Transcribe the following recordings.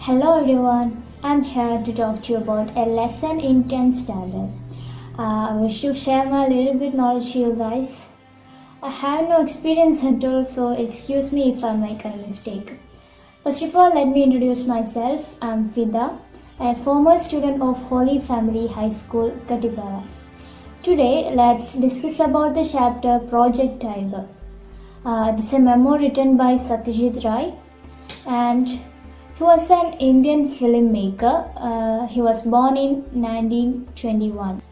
Hello everyone, I'm here to talk to you about a lesson in 10th standard. I wish to share my little bit knowledge to you guys. I have no experience at all, so excuse me if I make a mistake. First of all, let me introduce myself. I'm Fida, a former student of Holy Family High School, Katipara. Today, let's discuss about the chapter Project Tiger. It's a memo written by Satyajit Ray, and he was an Indian filmmaker. He was born in 1921.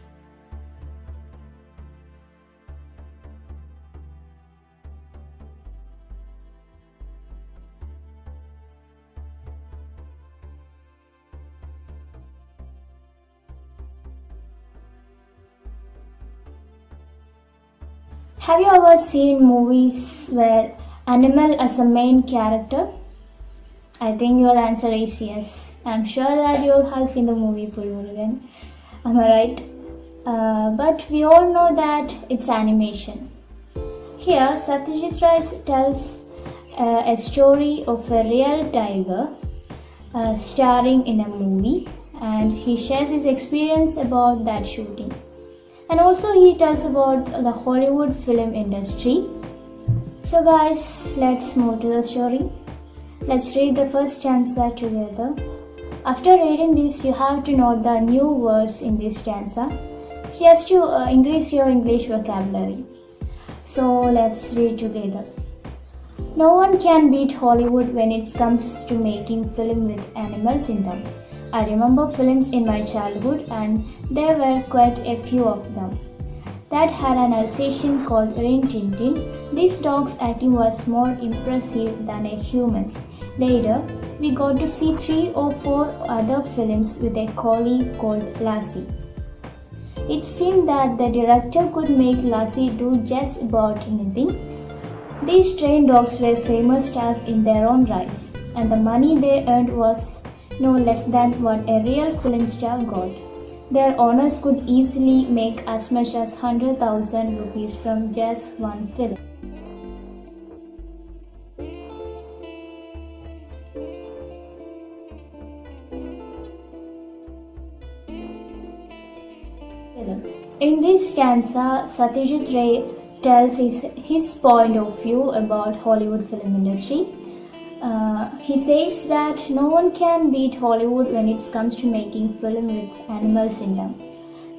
Have you ever seen movies where animal as a main character? I think your answer is yes. I'm sure that you have seen the movie Pulmurugan. Am I right? But we all know that it's animation. Here, Satyajit Ray tells a story of a real tiger starring in a movie, and he shares his experience about that shooting. And also he tells about the Hollywood film industry. So guys, let's move to the story. Let's read the first stanza together. After reading this, you have to note the new words in this stanza just to increase your English vocabulary. So let's read together. No one can beat Hollywood when it comes to making film with animals in them. I remember films in my childhood, and there were quite a few of them that had an Alsatian called Rin Tin Tin. This dog's acting was more impressive than a human's. Later, we got to see 3 or 4 other films with a collie called Lassie. It seemed that the director could make Lassie do just about anything. These trained dogs were famous stars in their own rights, and the money they earned was no less than what a real film star got. Their owners could easily make as much as 100,000 rupees from just one film. In this stanza, Satyajit Ray tells his point of view about Hollywood film industry. He says that no one can beat Hollywood when it comes to making film with animals in them.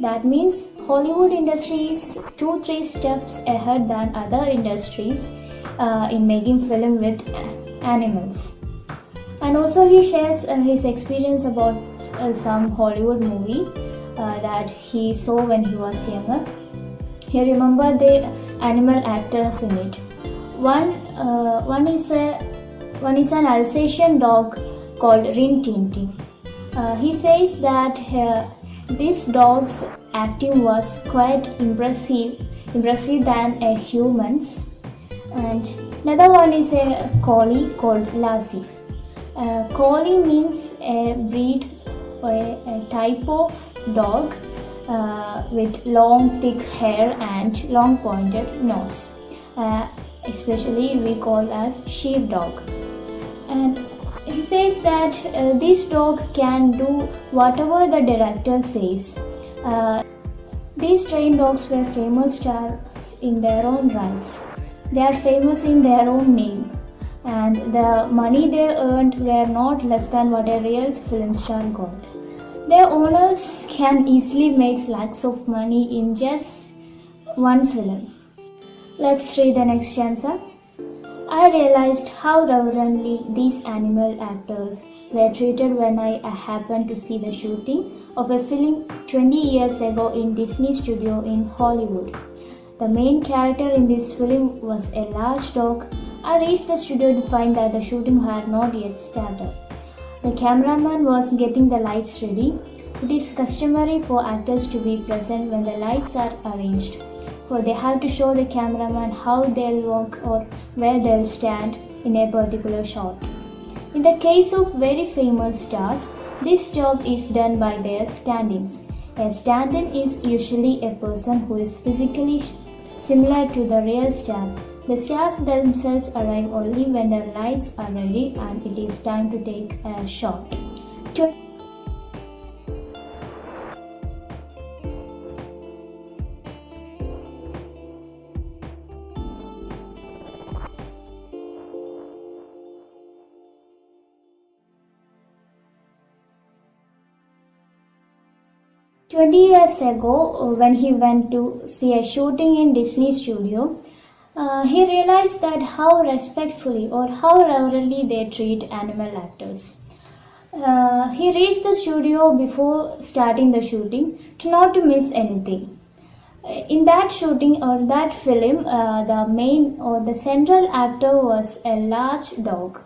That means Hollywood industry is 2-3 steps ahead than other industries in making film with animals. And also he shares his experience about some Hollywood movie that he saw when he was younger. He remembered the animal actors in it. One is an Alsatian dog called Rin Tin Tin. He says that this dog's acting was quite impressive than a human's. And another one is a collie called Lassie. Collie means a breed or a type of dog with long thick hair and long pointed nose. Especially we call as sheepdog. And he says that this dog can do whatever the director says. These trained dogs were famous stars in their own rights. They are famous in their own name, and the money they earned were not less than what a real film star got. Their owners can easily make lakhs of money in just one film. Let's read the next stanza. I realized how reverently these animal actors were treated when I happened to see the shooting of a film 20 years ago in Disney Studio in Hollywood. The main character in this film was a large dog. I reached the studio to find that the shooting had not yet started. The cameraman was getting the lights ready. It is customary for actors to be present when the lights are arranged, for they have to show the cameraman how they'll walk or where they'll stand in a particular shot. In the case of very famous stars, this job is done by their stand-ins. A stand-in is usually a person who is physically similar to the real star. The stars themselves arrive only when the lights are ready and it is time to take a shot. "20 years ago, when he went to see a shooting in Disney studio, he realized that how respectfully or how reverently they treat animal actors. He reached the studio before starting the shooting to not to miss anything. In that shooting or that film, the main or the central actor was a large dog.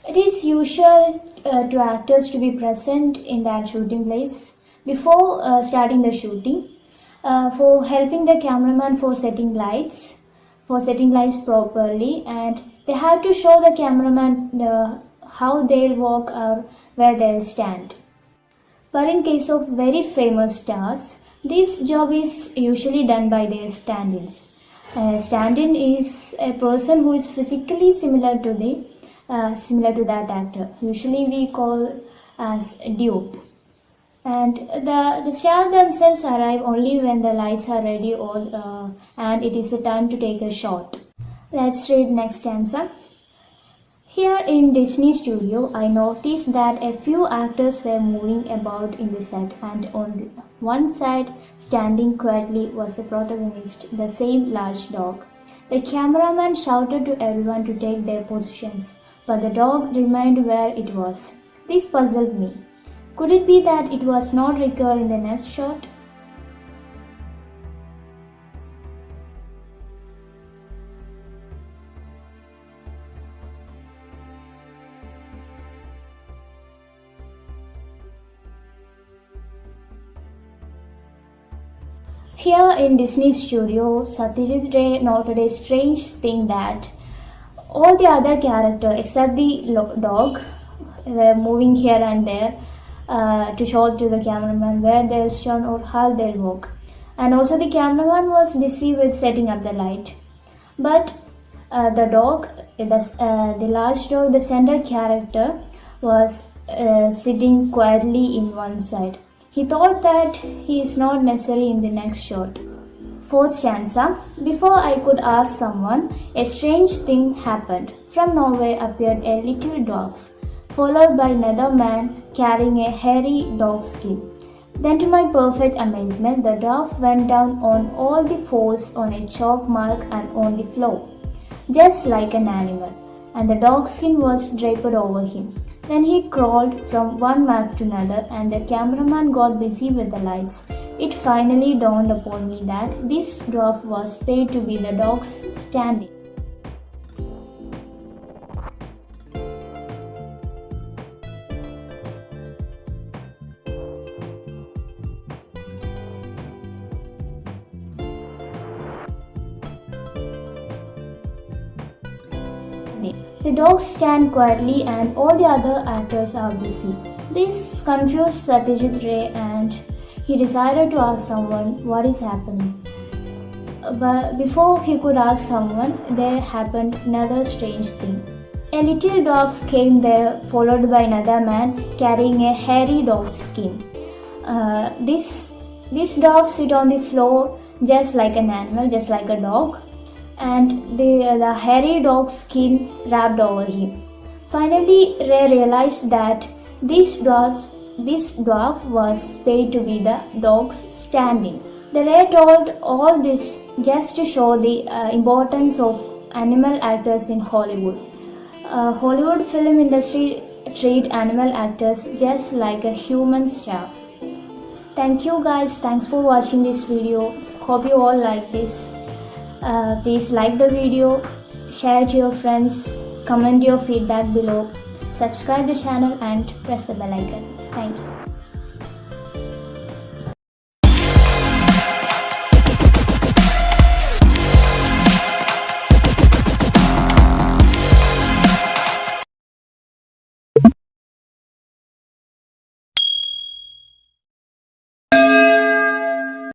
It is usual to actors to be present in that shooting place before starting the shooting, for helping the cameraman for setting lights properly, and they have to show the cameraman how they'll walk or where they'll stand. But in case of very famous stars, this job is usually done by their stand-ins. Stand-in is a person who is physically similar to that actor. Usually we call as dupe. And the star themselves arrive only when the lights are ready and it is a time to take a shot. Let's read next stanza. Here in Disney studio, I noticed that a few actors were moving about in the set, and on one side, standing quietly, was the protagonist, the same large dog. The cameraman shouted to everyone to take their positions, but the dog remained where it was. This puzzled me. Could it be that it was not recalled in the next shot? Here in Disney studio, Satyajit Ray noted a strange thing that all the other characters except the dog were moving here and there to show to the cameraman where they'll stand or how they'll walk. And also the cameraman was busy with setting up the light. But the dog, the large dog, the center character, was sitting quietly in one side. He thought that he is not necessary in the next shot. Fourth stanza. Before I could ask someone, a strange thing happened. From nowhere appeared a little dwarf, followed by another man carrying a hairy dog skin. Then to my perfect amazement, the dwarf went down on all the fours on a chalk mark and on the floor, just like an animal, and the dog skin was draped over him. Then he crawled from one mark to another, and the cameraman got busy with the lights. It finally dawned upon me that this dwarf was paid to be the dog's stand-in. The dogs stand quietly and all the other actors are busy. This confused Satyajit Ray and he decided to ask someone what is happening. But before he could ask someone, there happened another strange thing. A little dwarf came there, followed by another man carrying a hairy dog skin. This dwarf sit on the floor just like an animal, just like a dog, and the hairy dog skin wrapped over him. Finally, Ray realized that this dwarf was paid to be the dog's stand-in. The Ray told all this just to show the importance of animal actors in Hollywood. Hollywood film industry treat animal actors just like a human star. Thank you guys. Thanks for watching this video. Hope you all like this. Please like the video, share it to your friends, comment your feedback below, subscribe the channel and press the bell icon. Thank you.